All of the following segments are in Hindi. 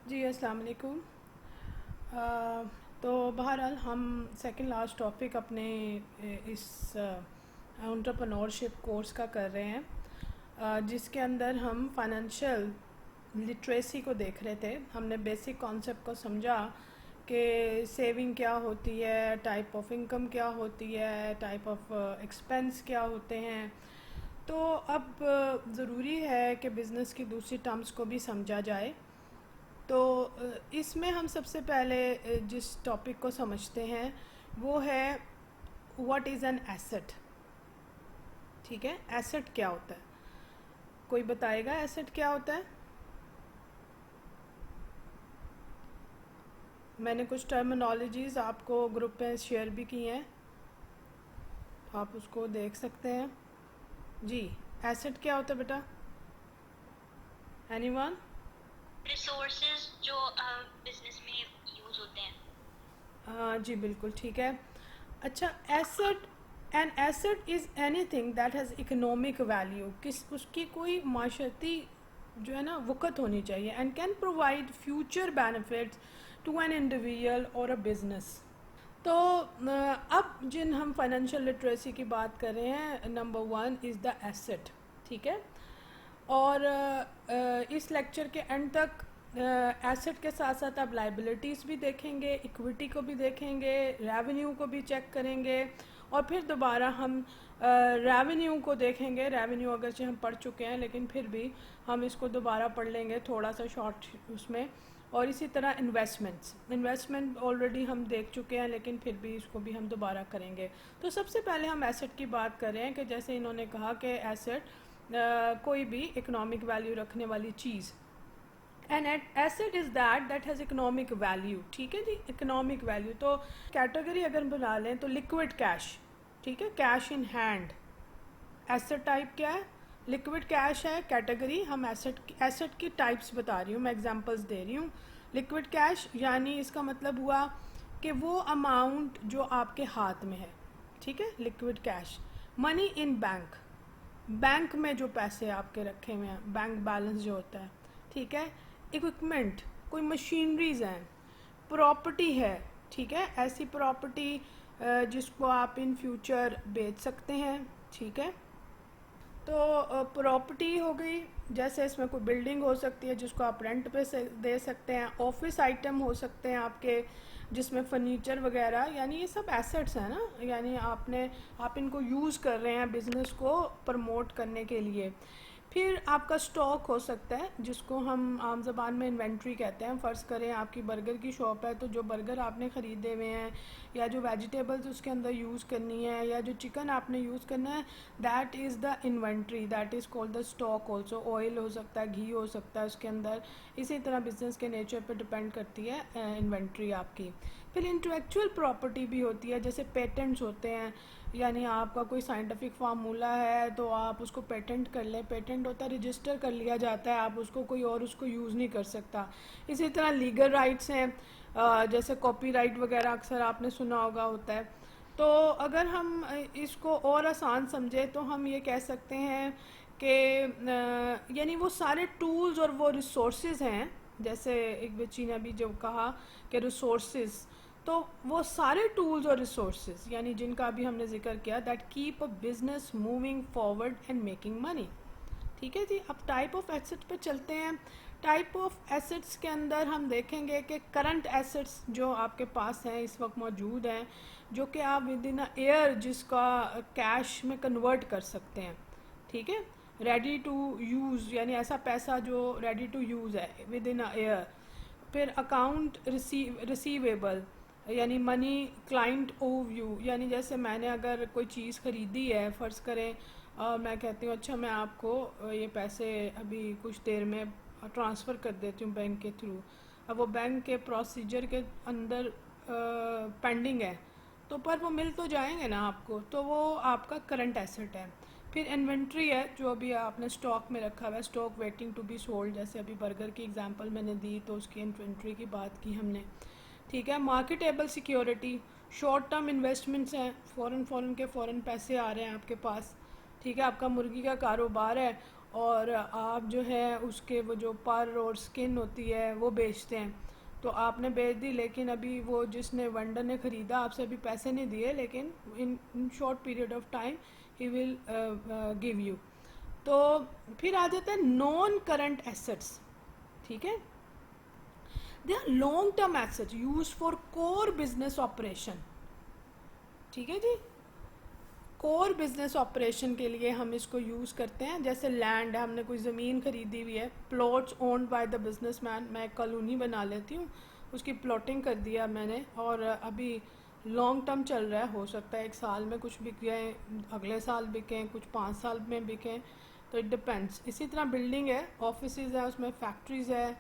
जी अस्सलाम वालेकुम। तो बहरहाल हम सेकंड लास्ट टॉपिक अपने इस एंटरप्रेन्योरशिप कोर्स का कर रहे हैं, जिसके अंदर हम फाइनेंशियल लिटरेसी को देख रहे थे। हमने बेसिक कॉन्सेप्ट को समझा कि सेविंग क्या होती है, टाइप ऑफ इनकम क्या होती है, टाइप ऑफ एक्सपेंस क्या होते हैं। तो अब ज़रूरी है कि बिज़नेस की दूसरी टर्म्स को भी समझा जाए। तो इसमें हम सबसे पहले जिस टॉपिक को समझते हैं वो है व्हाट इज़ एन एसेट। ठीक है, एसेट क्या होता है? कोई बताएगा एसेट क्या होता है? मैंने कुछ टर्मिनोलॉजीज़ आपको ग्रुप पे शेयर भी की हैं, आप उसको देख सकते हैं। जी, एसेट क्या होता है बेटा? एनीवन? रिसोर्सेज जो बिजनेस में यूज होते हैं। हाँ जी, बिल्कुल ठीक है। अच्छा, asset, N asset is anything that has economic value. किस उसकी कोई माशरती जो है ना वक़्त होनी चाहिए, and can provide future benefits to an individual और अ बिज़नेस। तो अब जिन हम फाइनेंशियल लिटरेसी की बात कर रहे हैं, number one is the asset. ठीक है, और इस लेक्चर के एंड तक एसेट के साथ साथ आप लाइबिलिटीज़ भी देखेंगे, इक्विटी को भी देखेंगे, रेवेन्यू को भी चेक करेंगे, और फिर दोबारा हम रेवेन्यू को देखेंगे। रेवेन्यू अगरचे हम पढ़ चुके हैं लेकिन फिर भी हम इसको दोबारा पढ़ लेंगे थोड़ा सा शॉर्ट उसमें। और इसी तरह इन्वेस्टमेंट ऑलरेडी हम देख चुके हैं लेकिन फिर भी इसको भी हम दोबारा करेंगे। तो सबसे पहले हम एसेट की बात कर रहे हैं कि जैसे इन्होंने कहा कि एसेट कोई भी इकोनॉमिक वैल्यू रखने वाली चीज़। An asset is that has economic value. ठीक है जी, इकोनॉमिक वैल्यू। तो कैटेगरी अगर बना लें तो लिक्विड कैश, ठीक है, cash in hand. Asset type क्या है? लिक्विड कैश है कैटेगरी। हम एसेट की टाइप्स बता रही हूँ, मैं एग्जांपल्स दे रही हूँ। लिक्विड कैश यानी इसका मतलब हुआ कि वो अमाउंट जो आपके हाथ में है। ठीक है, liquid cash. Money in bank, bank में जो पैसे आपके रखे हुए हैं, बैंक बैलेंस जो होता है। ठीक है, इक्विपमेंट, कोई मशीनरीज हैं, प्रॉपर्टी है। ठीक है, ऐसी प्रॉपर्टी जिसको आप इन फ्यूचर बेच सकते हैं। ठीक है, तो प्रॉपर्टी हो गई, जैसे इसमें कोई बिल्डिंग हो सकती है जिसको आप रेंट पे से दे सकते हैं। ऑफिस आइटम हो सकते हैं आपके, जिसमें फर्नीचर वगैरह, यानी ये सब एसेट्स हैं ना। यानी आप इनको यूज़ कर रहे हैं बिज़नेस को प्रमोट करने के लिए। फिर आपका स्टॉक हो सकता है जिसको हम आम ज़बान में इन्वेंट्री कहते हैं। फ़र्ज़ करें आपकी बर्गर की शॉप है, तो जो बर्गर आपने ख़रीदे हुए हैं या जो वेजिटेबल्स उसके अंदर यूज़ करनी है या जो चिकन आपने यूज़ करना है, that is the inventory, that is called the stock also. Oil हो सकता है, घी हो सकता है उसके अंदर। इसी तरह बिज़नेस के नेचर पर डिपेंड करती है इन्वेंट्री आपकी। फिर इंटेलेक्चुअल प्रॉपर्टी भी होती है, जैसे पेटेंट्स होते हैं। यानी आपका कोई साइंटिफिक फार्मूला है तो आप उसको पेटेंट कर लें। पेटेंट होता है, रजिस्टर कर लिया जाता है, आप उसको कोई और उसको यूज़ नहीं कर सकता। इसी तरह लीगल राइट्स हैं, जैसे कॉपीराइट वगैरह अक्सर आपने सुना होगा होता है। तो अगर हम इसको और आसान समझे तो हम ये कह सकते हैं कि यानी वो सारे टूल्स और वो रिसोर्सेज हैं, जैसे एक बच्ची ने अभी जो कहा कि रिसोर्सेज, तो वो सारे टूल्स और रिसोर्सेज यानी जिनका अभी हमने जिक्र किया, that keep a business moving forward and making money. ठीक है जी, अब टाइप ऑफ एसेट पे चलते हैं। टाइप ऑफ एसेट्स के अंदर हम देखेंगे कि करंट एसेट्स जो आपके पास हैं इस वक्त मौजूद हैं, जो कि आप विद इन ईयर जिसका कैश में कन्वर्ट कर सकते हैं। ठीक है, रेडी टू यूज़ यानी ऐसा पैसा जो रेडी टू यूज़ है विद इन ईयर। फिर अकाउंट रिसीवेबल यानी मनी क्लाइंट ओवरव्यू, यानी जैसे मैंने अगर कोई चीज़ ख़रीदी है, फ़र्ज़ करें मैं कहती हूँ अच्छा मैं आपको ये पैसे अभी कुछ देर में ट्रांसफ़र कर देती हूँ बैंक के थ्रू। अब वो बैंक के प्रोसीजर के अंदर पेंडिंग है, तो पर वो मिल तो जाएंगे ना आपको, तो वो आपका करंट एसेट है। फिर इन्वेंट्री है जो अभी आपने स्टॉक में रखा हुआ है, stock waiting to be sold, जैसे अभी बर्गर की एग्जांपल मैंने दी तो उसकी इन्वेंट्री की बात की हमने। ठीक है, marketable security, short term investments हैं, फ़ौरन के फ़ौरन पैसे आ रहे हैं आपके पास। ठीक है, आपका मुर्गी का कारोबार है और आप जो है उसके वो जो पर और स्किन होती है वो बेचते हैं, तो आपने बेच दी, लेकिन अभी वो जिसने वेंडर ने ख़रीदा आपसे अभी पैसे नहीं दिए, लेकिन in short period of time he will give you. तो फिर आ जाता है नॉन करंट एसेट्स, ठीक है। They are long term assets use for core business operation, ठीक है जी। कोर बिजनेस ऑपरेशन के लिए हम इसको यूज़ करते हैं, जैसे लैंड है, हमने कोई ज़मीन खरीदी हुई है, plots owned by the businessman, मैं कॉलोनी बना लेती हूँ, उसकी प्लॉटिंग कर दिया मैंने, और अभी लॉन्ग टर्म चल रहा है, हो सकता है 1 साल में कुछ बिक गए, अगले साल बिकें, कुछ 5 साल में बिकें, तो इट डिपेंड्स। इसी तरह बिल्डिंग है, ऑफिसेज है, उसमें फैक्ट्रीज़ है,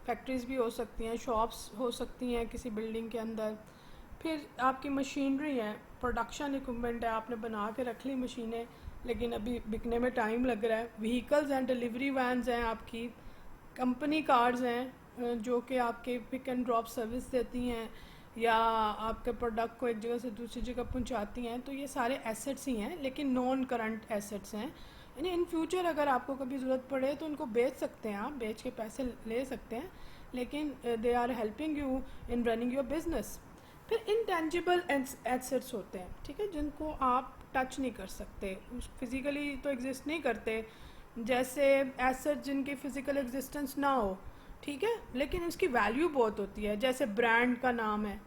फैक्ट्रीज़ भी हो सकती हैं, शॉप्स हो सकती हैं किसी बिल्डिंग के अंदर। फिर आपकी मशीनरी है, प्रोडक्शन इक्विपमेंट है, आपने बना के रख ली मशीनें, लेकिन अभी बिकने में टाइम लग रहा है। व्हीकल्स हैं, डिलीवरी वैन्स हैं आपकी, कंपनी कार्स हैं जो कि आपके पिक एंड ड्रॉप सर्विस देती हैं या आपके प्रोडक्ट को एक जगह से दूसरी जगह पहुंचाती हैं, तो ये सारे एसेट्स ही हैं, लेकिन नॉन करंट एसेट्स हैं। यानी इन फ्यूचर अगर आपको कभी ज़रूरत पड़े तो उनको बेच सकते हैं, आप बेच के पैसे ले सकते हैं, लेकिन they are helping you in running your business. फिर इंटेंजिबल एसेट्स होते हैं, ठीक है, जिनको आप टच नहीं कर सकते, फिज़िकली तो एग्जिस्ट नहीं करते, जैसे एसेट जिनकी फ़िज़िकल एग्जिस्टेंस ना हो, ठीक है, लेकिन उसकी वैल्यू बहुत होती है, जैसे ब्रांड का नाम है,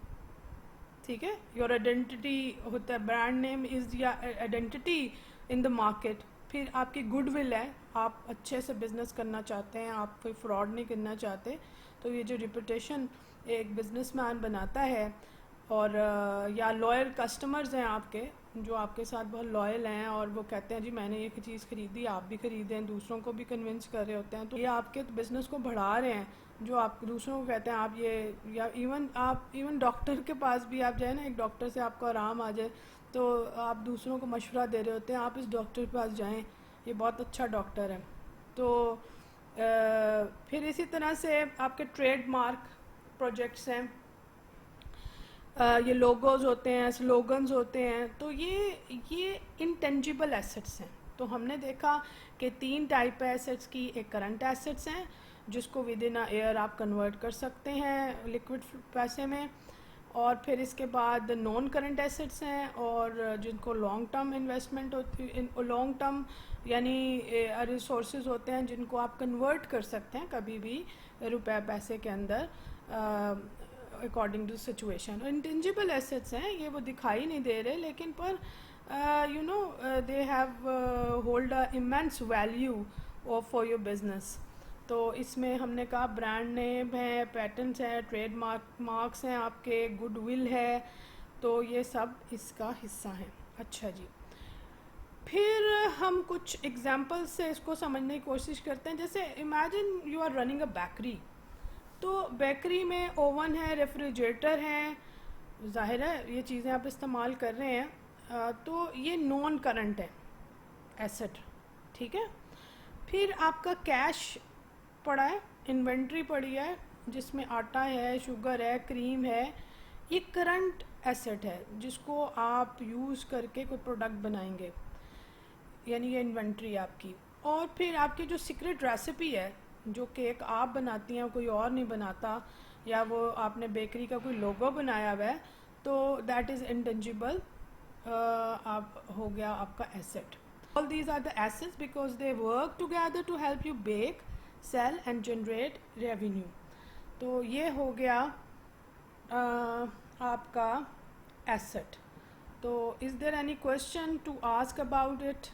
ठीक है, योर आइडेंटिटी होता है, ब्रांड नेम इज़ या आइडेंटिटी इन द मार्केट। फिर आपकी गुडविल है, आप अच्छे से बिजनेस करना चाहते हैं, आप कोई फ्रॉड नहीं करना चाहते, तो ये जो रिपुटेशन एक बिजनेसमैन बनाता है, और या लॉयल कस्टमर्स हैं आपके, जो आपके साथ बहुत लॉयल हैं और वो कहते हैं जी मैंने ये चीज़ खरीदी, आप भी खरीदें, दूसरों को भी कन्विंस कर रहे होते हैं, तो ये आपके बिज़नेस को बढ़ा रहे हैं, जो आप दूसरों को कहते हैं आप ये, या इवन डॉक्टर के पास भी आप जाए ना, एक डॉक्टर से आपको आराम आ जाए, तो आप दूसरों को मशवरा दे रहे होते हैं आप इस डॉक्टर के पास जाएं, ये बहुत अच्छा डॉक्टर है। तो फिर इसी तरह से आपके ट्रेडमार्क प्रोजेक्ट्स हैं, ये लोगोज होते हैं, स्लोगन्स होते हैं, तो ये इंटेंजिबल एसेट्स हैं। तो हमने देखा कि 3 टाइप है एसेट्स की, एक करंट एसेट्स हैं जिसको विद इन ईयर आप कन्वर्ट कर सकते हैं लिक्विड पैसे में, और फिर इसके बाद नॉन करंट एसेट्स हैं, और जिनको लॉन्ग टर्म इन्वेस्टमेंट होती, लॉन्ग टर्म यानी रिसोर्सेज होते हैं जिनको आप कन्वर्ट कर सकते हैं कभी भी रुपए पैसे के अंदर according to situation. Intangible assets हैं, ये वो दिखाई नहीं दे रहे, लेकिन पर you know they have hold a immense value for your business. तो इसमें हमने कहा ब्रांड नेम है, पैटर्न्स हैं, ट्रेड मार्क्स हैं आपके, गुडविल है, तो ये सब इसका हिस्सा है। अच्छा जी, फिर हम कुछ एग्जांपल से इसको समझने की कोशिश करते हैं। जैसे imagine you are running a bakery, तो बेकरी में ओवन है, रेफ्रिजरेटर है, जाहिर है ये चीज़ें आप इस्तेमाल कर रहे हैं, तो ये नॉन करंट है एसेट, ठीक है। फिर आपका कैश पड़ा है, इन्वेंट्री पड़ी है जिसमें आटा है, शुगर है, क्रीम है, ये करंट एसेट है जिसको आप यूज़ करके कोई प्रोडक्ट बनाएंगे, यानी ये इन्वेंट्री आपकी। और फिर आपकी जो सीक्रेट रेसिपी है, जो केक आप बनाती हैं कोई और नहीं बनाता, या वो आपने बेकरी का कोई लोगो बनाया हुआ है, तो दैट इज़ इंटेंजिबल, आप हो गया आपका asset. All these are the assets because they work together to help you bake, sell and generate revenue. तो ये हो गया आपका एसेट। तो is there any question to ask about it?